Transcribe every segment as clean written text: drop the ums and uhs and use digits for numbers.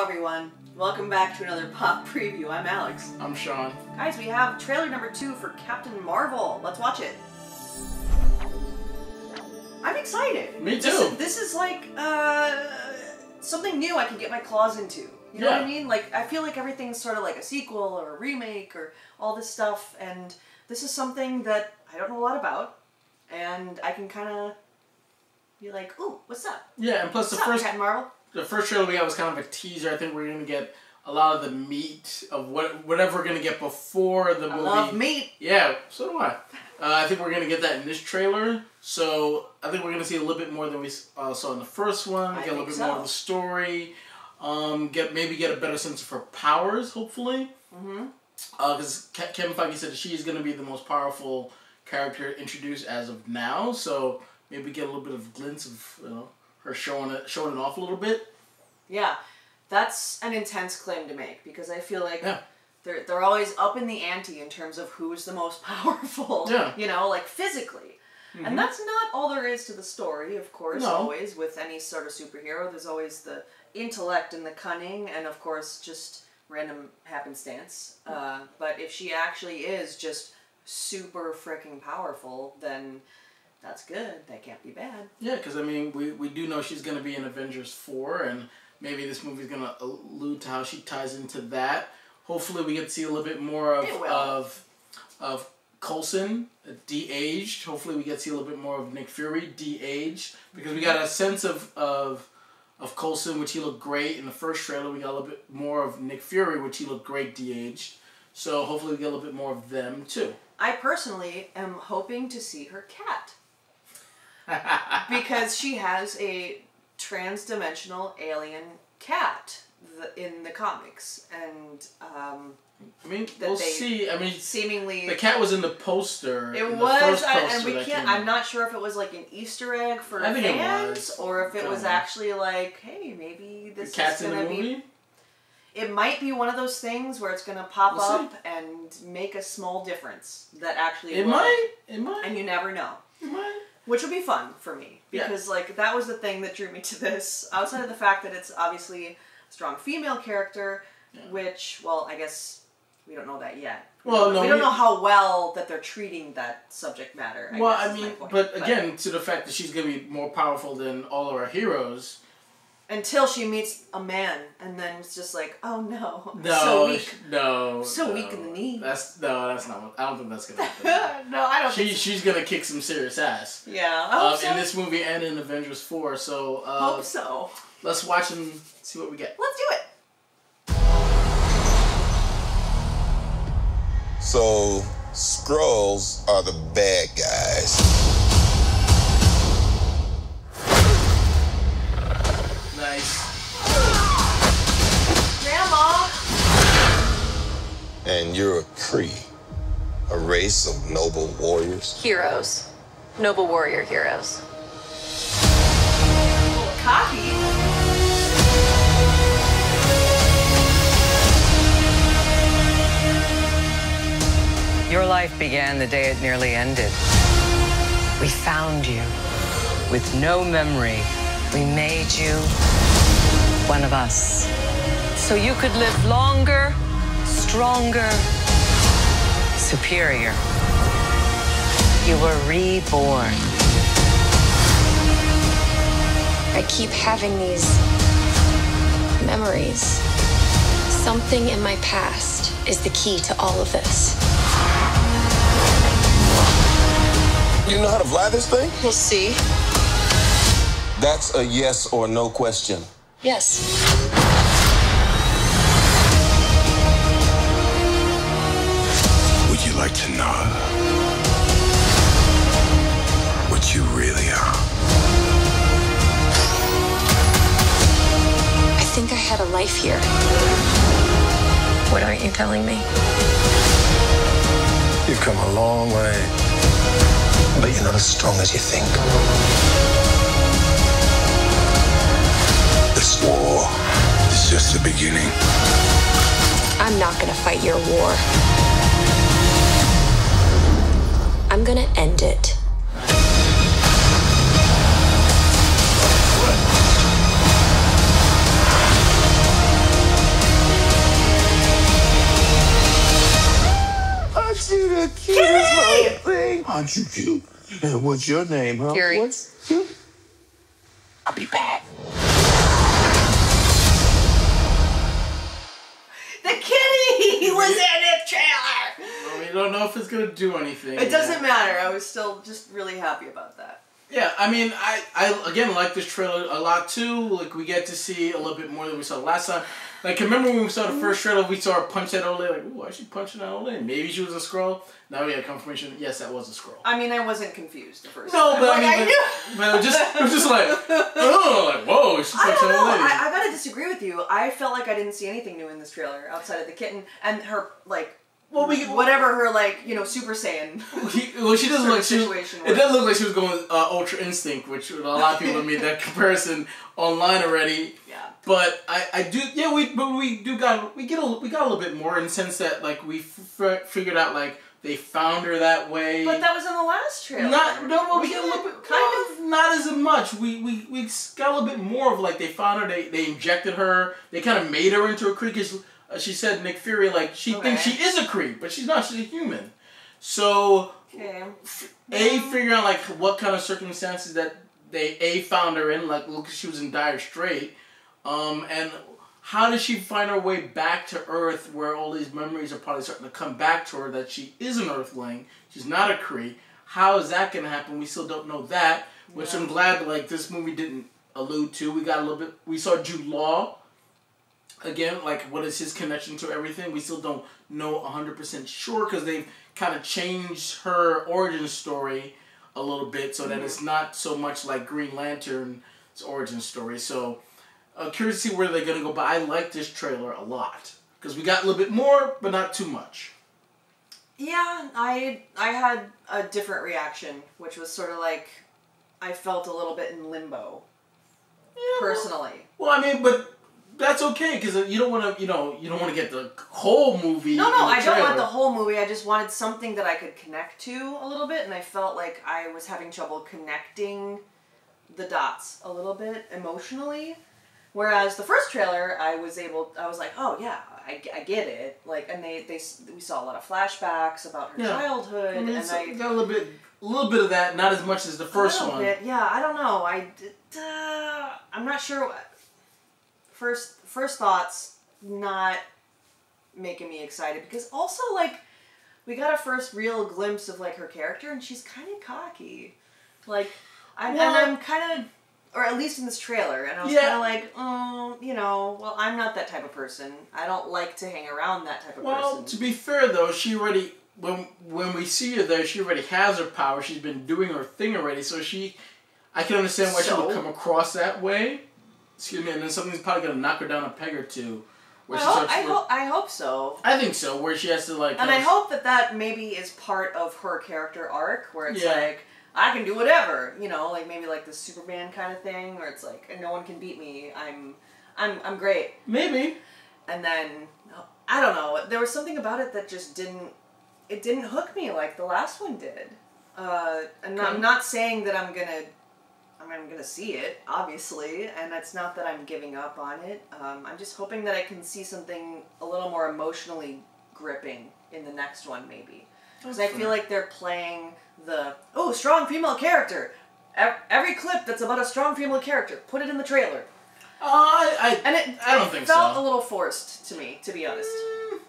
Hello everyone, welcome back to another Pop Preview. I'm Alex. I'm Sean. Guys, we have trailer number 2 for Captain Marvel. Let's watch it. I'm excited. Me too. This is like something new I can get my claws into. You know what I mean? Like, I feel like everything's sort of like a sequel or a remake or all this stuff, and this is something that I don't know a lot about, and I can kind of be like, ooh, what's up? Yeah, and plus Captain Marvel? The first trailer we got was kind of a teaser. I think we're going to get a lot of the meat of whatever we're going to get before the movie. I love meat. Yeah, so do I. I think we're going to get that in this trailer. So I think we're going to see a little bit more than we saw in the first one. Get a little bit more of the story. Maybe get a better sense of her powers, hopefully. Because Kevin Feige said she's going to be the most powerful character introduced as of now. So maybe get a little bit of glimpse of her showing it off a little bit. Yeah, that's an intense claim to make because I feel like they're always up in the ante in terms of who's the most powerful. Yeah. You know, like physically. And that's not all there is to the story, of course. No. Always with any sort of superhero, there's always the intellect and the cunning, and of course just random happenstance. But if she actually is just super freaking powerful, then that's good. That can't be bad. Yeah, because I mean, we do know she's going to be in Avengers 4, and maybe this movie's going to allude to how she ties into that. Hopefully we get to see a little bit more of Coulson, de-aged. Hopefully we get to see a little bit more of Nick Fury, de-aged. Because we got a sense of Coulson, which he looked great in the first trailer. We got a little bit more of Nick Fury, which he looked great de-aged. So hopefully we get a little bit more of them too. I personally am hoping to see her cat. Because she has a trans-dimensional alien cat in the comics, and I mean, we'll see. I mean, seemingly the cat was in the poster. It was, and we can't. I'm not sure if it was like an Easter egg for fans, or if it was actually like, hey, maybe this is gonna be. It might be one of those things where it's gonna pop up and make a small difference. That actually it might, and you never know. It might. Which would be fun for me, because like that was the thing that drew me to this, outside of the fact that it's obviously a strong female character, which, well, I guess we don't know that yet. Well, no, we don't know how well that they're treating that subject matter. I mean, but again, to the fact that she's going to be more powerful than all of our heroes. Until she meets a man, and then it's just like, oh no, so weak. So weak in the knee. That's not what, I don't think that's gonna happen. No, I don't think so. She's gonna kick some serious ass. Yeah, I hope so. In this movie and in Avengers 4, so hope so. Let's watch and see what we get. Let's do it. So Skrulls are the bad guys. Grandma! And you're a Kree, a race of noble warriors? Heroes. Noble warrior heroes. A little cocky. Your life began the day it nearly ended. We found you with no memory. We made you one of us. So you could live longer, stronger, superior. You were reborn. I keep having these memories. Something in my past is the key to all of this. You know how to fly this thing? We'll see. That's a yes or no question. Yes. Would you like to know what you really are? I think I had a life here. What aren't you telling me? You've come a long way, but you're not as strong as you think. This war is just the beginning. I'm not gonna fight your war. I'm gonna end it. Aren't you cute? And what's your name, huh? Fury. What's cute? I'll be back. The kitty was in the trailer! Well, we don't know if it's going to do anything. It doesn't matter. I was still just really happy about that. Yeah, I mean, I again like this trailer a lot too. Like, we get to see a little bit more than we saw last time. Like, remember when we saw the first trailer, we saw her punch that old lady? Like, ooh, why is she punching that old lady? Maybe she was a Skrull. Now we got confirmation. Yes, that was a Skrull. I mean, I wasn't confused the first no, time. But I mean, but it was just like, oh, like, whoa, she punched that old lady. I gotta disagree with you. I felt like I didn't see anything new in this trailer outside of the kitten and her, like, whatever her, like, you know, Super Saiyan. Well, she doesn't look. It does look like she was going Ultra Instinct, which a lot of people have made that comparison online already. Yeah. But I do. Yeah, we got a little bit more in the sense that, like, we figured out, like, they found her that way. But that was in the last trailer. We get a little bit kind of not as much. We got a little bit more of, like, they found her. They injected her. They kind of made her into a creep. She said, Nick Fury, like, she thinks she is a creep, but she's not. She's a human. So, figuring out, like, what kind of circumstances that they found her in, like, look, she was in dire strait, and how does she find her way back to Earth, where all these memories are probably starting to come back to her, that she is an Earthling, she's not a creep. How is that going to happen? We still don't know that, which I'm glad, like, this movie didn't allude to. We got a little bit, we saw Jude Law. Again, like, what is his connection to everything? We still don't know 100% sure, because they've kind of changed her origin story a little bit so that it's not so much like Green Lantern's origin story. So, curious to see where they're going to go, but I like this trailer a lot, because we got a little bit more, but not too much. Yeah, I had a different reaction, which was sort of like, I felt a little bit in limbo, personally. Well, I mean, but that's okay, because you don't want to, you don't want to get the whole movie. No, I don't want the whole movie. I just wanted something that I could connect to a little bit, and I felt like I was having trouble connecting the dots a little bit emotionally. Whereas the first trailer, I was like, oh yeah, I get it. Like, and we saw a lot of flashbacks about her childhood, and I got a little bit of that, not as much as the first one. Yeah, I don't know. I'm not sure. First thoughts, not making me excited, because also, like, we got a first real glimpse of, like, her character, and she's kind of cocky. Like, I'm kind of, or at least in this trailer, and I was kind of like, well, I'm not that type of person. I don't like to hang around that type of person. Well, to be fair, though, she already, when we see her there, she already has her power. She's been doing her thing already, so I can understand why she would come across that way. Excuse me, and then something's probably going to knock her down a peg or two. I hope so. I think so, where she has to, like... And I hope that maybe is part of her character arc, where it's like, I can do whatever, like maybe like the Superman kind of thing, where it's like, no one can beat me, I'm great. Maybe. And then, I don't know, there was something about it that just didn't hook me like the last one did. And I'm not saying that I'm gonna see it, obviously, and it's not that I'm giving up on it. I'm just hoping that I can see something a little more emotionally gripping in the next one, maybe. Because I feel like they're playing the, strong female character. Every clip that's about a strong female character, put it in the trailer. I don't think so. It felt a little forced to me, to be honest.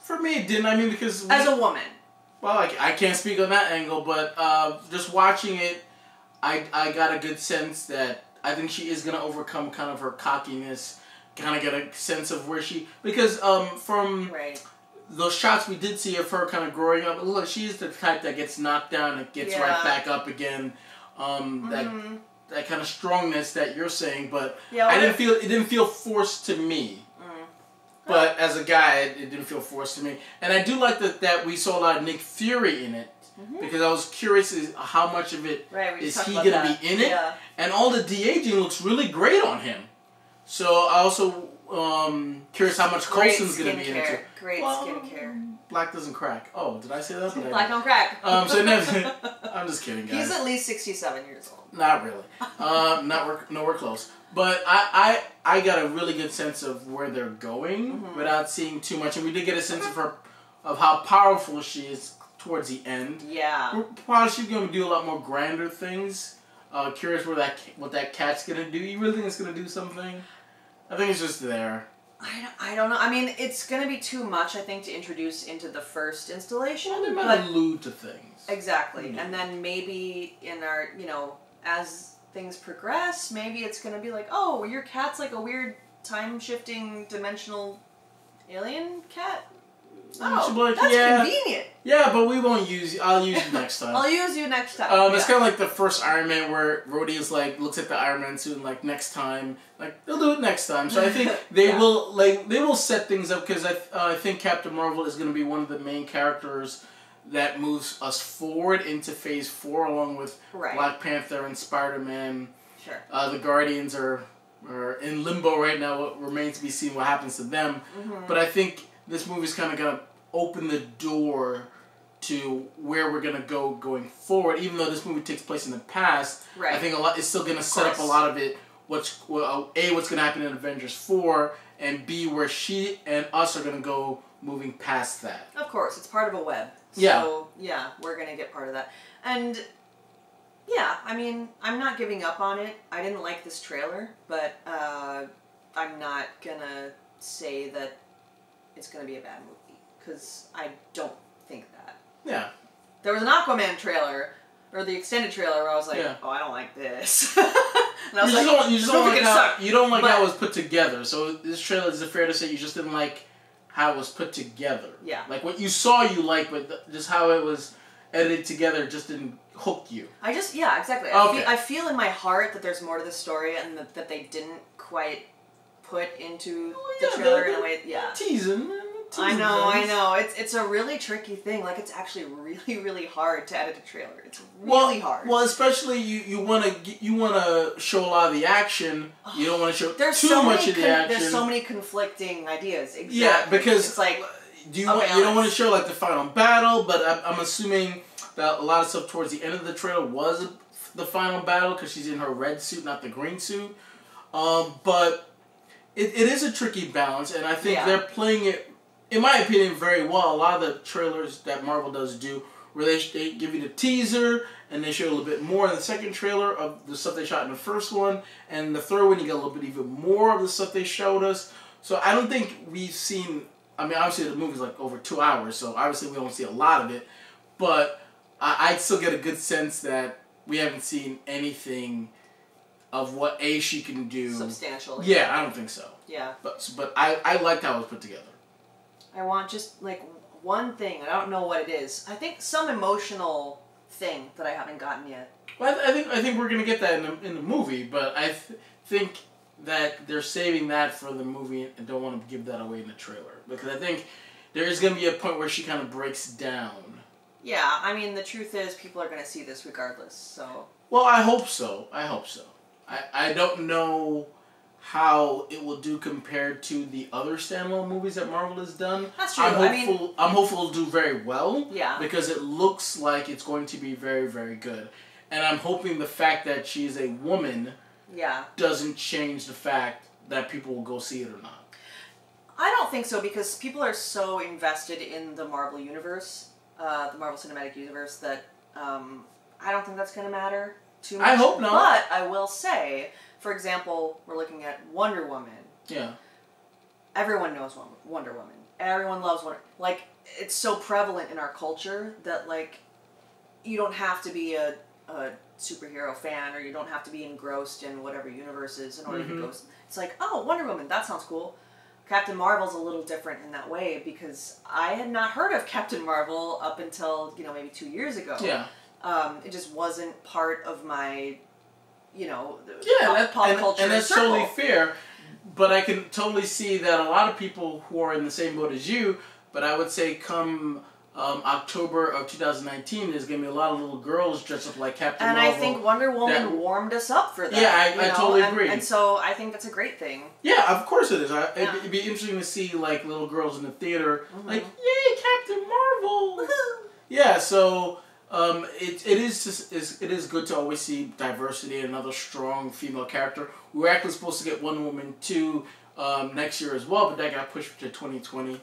For me, it didn't. I mean, because... As a woman. Well, I can't speak on that angle, but just watching it, I got a good sense that I think she is going to overcome kind of her cockiness, kind of get a sense of where she... Because from those shots we did see of her kind of growing up, look, she's the type that gets knocked down and gets right back up again. That kind of strongness that you're saying, but it didn't feel forced to me. But as a guy, it didn't feel forced to me. And I do like that we saw a lot of Nick Fury in it. Because I was curious as how much of it is he going to be in it. Yeah. And all the de-aging looks really great on him. So I also curious how much Coulson's going to be in it too. Great skincare. Black doesn't crack. Oh, did I say that? Black don't crack. I'm just kidding, guys. He's at least 67 years old. Not really. Nowhere close. But I got a really good sense of where they're going without seeing too much. And we did get a sense of how powerful she is towards the end. Yeah. We're probably she's going to do a lot more grander things. Curious what that cat's going to do. You really think it's going to do something? I think it's just there. I don't know. I mean, it's going to be too much, I think, to introduce into the first installation. Well, they might allude to things. Exactly. Mm-hmm. And then maybe in our, as things progress, maybe it's going to be like, oh, your cat's like a weird time-shifting dimensional alien cat? Oh, that's convenient. Yeah, but we won't use you. I'll use you next time. I'll use you next time. It's kind of like the first Iron Man where Rhodey is like, looks at the Iron Man suit and like, next time. Like, they'll do it next time. So I think they will set things up because I think Captain Marvel is going to be one of the main characters that moves us forward into Phase 4 along with Black Panther and Spider-Man. Sure. The Guardians are in limbo right now. It remains to be seen what happens to them. Mm-hmm. But I think this movie's kind of going to open the door to where we're going to go going forward. Even though this movie takes place in the past, I think it's still going to set up a lot of it. What's going to happen in Avengers 4, and B, where she and us are going to go moving past that. Of course, it's part of a web. So, we're going to get part of that. And, yeah, I mean, I'm not giving up on it. I didn't like this trailer, but I'm not going to say that it's going to be a bad movie, because I don't think that. Yeah. There was an Aquaman trailer, or the extended trailer, where I was like, oh, I don't like this. And I was you don't like how it was put together. So this trailer, is it fair to say you just didn't like how it was put together? Yeah. Like what you saw you liked, but just how it was edited together just didn't hook you. Exactly. I feel in my heart that there's more to the story and that they didn't quite put into the trailer in a way. Teasing. I know. It's a really tricky thing. Like, it's actually really, really hard to edit a trailer. It's really hard. Well, especially you want to show a lot of the action. You don't want to show too much of the action. There's so many conflicting ideas. Exactly. Yeah, because it's like you don't want to show like the final battle, but I'm assuming that a lot of stuff towards the end of the trailer was the final battle because she's in her red suit, not the green suit. But it is a tricky balance, and I think they're playing it, in my opinion, very well. A lot of the trailers that Marvel does do, where they give you the teaser, and they show a little bit more in the second trailer of the stuff they shot in the first one, and the third one you get a little bit even more of the stuff they showed us. So I don't think we've seen, I mean, obviously the movie's like over 2 hours, so obviously we don't see a lot of it, but I still get a good sense that we haven't seen anything of what she can do. Substantially. Yeah, I don't think so. Yeah. But I liked how it was put together. I want just, like, one thing. I don't know what it is. I think some emotional thing that I haven't gotten yet. Well, I think we're going to get that in the movie, but I think that they're saving that for the movie and don't want to give that away in the trailer. Because I think there is going to be a point where she kind of breaks down. Yeah, I mean, the truth is people are going to see this regardless, so... Well, I hope so. I don't know how it will do compared to the other standalone movies that Marvel has done. That's true. I'm hopeful it'll do very well. Yeah. Because it looks like it's going to be very, very good. And I'm hoping the fact that she's a woman doesn't change the fact that people will go see it or not. I don't think so, because people are so invested in the Marvel universe, the Marvel Cinematic Universe, that I don't think that's going to matter too much. I hope not. But I will say, for example, we're looking at Wonder Woman. Yeah. Everyone knows Wonder Woman. Everyone loves Wonder Woman. Like, it's so prevalent in our culture that, like, you don't have to be a superhero fan, or you don't have to be engrossed in whatever universe is in order to go. It's like, oh, Wonder Woman, that sounds cool. Captain Marvel's a little different in that way, because I had not heard of Captain Marvel up until, maybe 2 years ago. Yeah. It just wasn't part of my, pop culture and that's circle. totally fair. But I can totally see that a lot of people who are in the same boat as you, but I would say come October of 2019, there's going to be a lot of little girls dressed up like Captain Marvel. And I think Wonder Woman warmed us up for that. Yeah, I totally agree. And so I think that's a great thing. Yeah, of course it is. It'd be interesting to see, like, little girls in the theater, like, yay, Captain Marvel! Woohoo! Yeah, so... It is good to always see diversity and another strong female character. We were actually supposed to get Wonder Woman 2 next year as well, but that got pushed to 2020.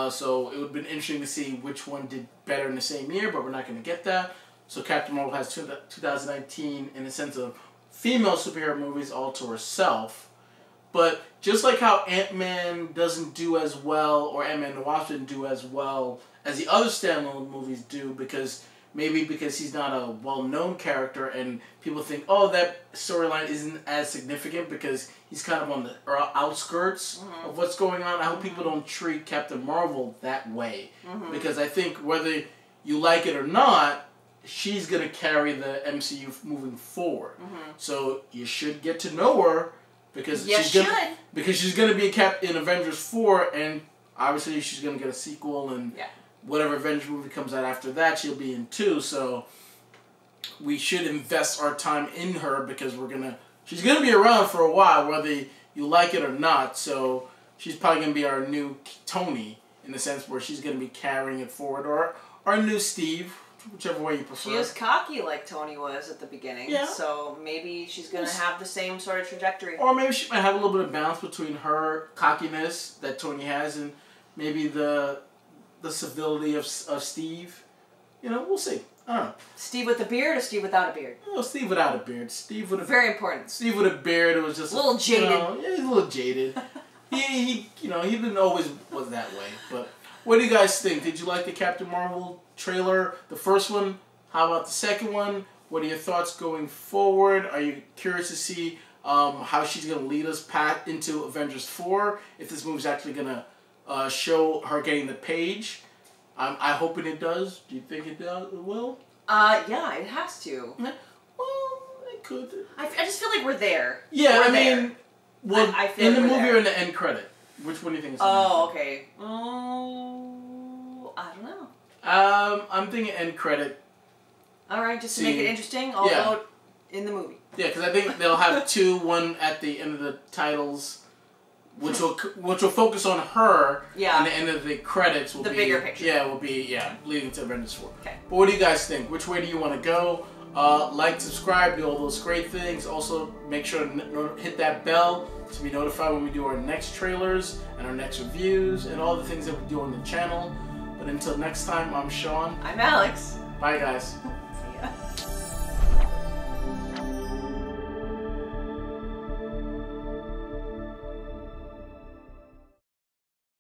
So it would have been interesting to see which one did better in the same year, but we're not going to get that. So Captain Marvel has 2019 in the sense of female superhero movies all to herself. But just like how Ant-Man doesn't do as well, or Ant-Man and the Wasp didn't do as well as the other standalone movies do, because he's not a well-known character and people think, oh, that storyline isn't as significant because he's kind of on the outskirts of what's going on. I hope people don't treat Captain Marvel that way. Because I think whether you like it or not, she's going to carry the MCU moving forward. So you should get to know her because she's going to be in Avengers 4, and obviously she's going to get a sequel, and whatever Avengers movie comes out after that, she'll be in too. So we should invest our time in her because she's gonna be around for a while, whether you like it or not. So she's probably gonna be our new Tony in the sense where she's gonna be carrying it forward, or our new Steve, whichever way you prefer. She is cocky like Tony was at the beginning, so maybe she's gonna have the same sort of trajectory. Or maybe she might have a little bit of balance between her cockiness that Tony has and maybe the civility of Steve. You know, we'll see. I don't know. Steve with a beard or Steve without a beard? Oh, Steve without a beard. Steve with a very important. Steve with a beard. It was just a little jaded. He's a little jaded. he didn't always was that way. But what do you guys think? Did you like the Captain Marvel trailer, the first one? How about the second one? What are your thoughts going forward? Are you curious to see how she's going to lead us into Avengers 4? If this movie's actually going to show her getting the page. I'm hoping it does. Do you think it will? Yeah, it has to. Well, it could. I just feel like we're there. Yeah, I mean, well, I feel in the movie or in the end credit? Which one do you think is the okay. Oh, I don't know. I'm thinking end credit. Alright, just to make it interesting, I'll vote in the movie. Yeah, because I think they'll have two, one at the end of the titles, which will focus on her, and the end of the credits will be... the bigger picture. Yeah, will be, leading to Avengers 4. Okay. But what do you guys think? Which way do you want to go? Like, subscribe, do all those great things. Also, make sure to hit that bell to be notified when we do our next trailers and our next reviews and all the things that we do on the channel. But until next time, I'm Sean. I'm Alex. Bye, guys.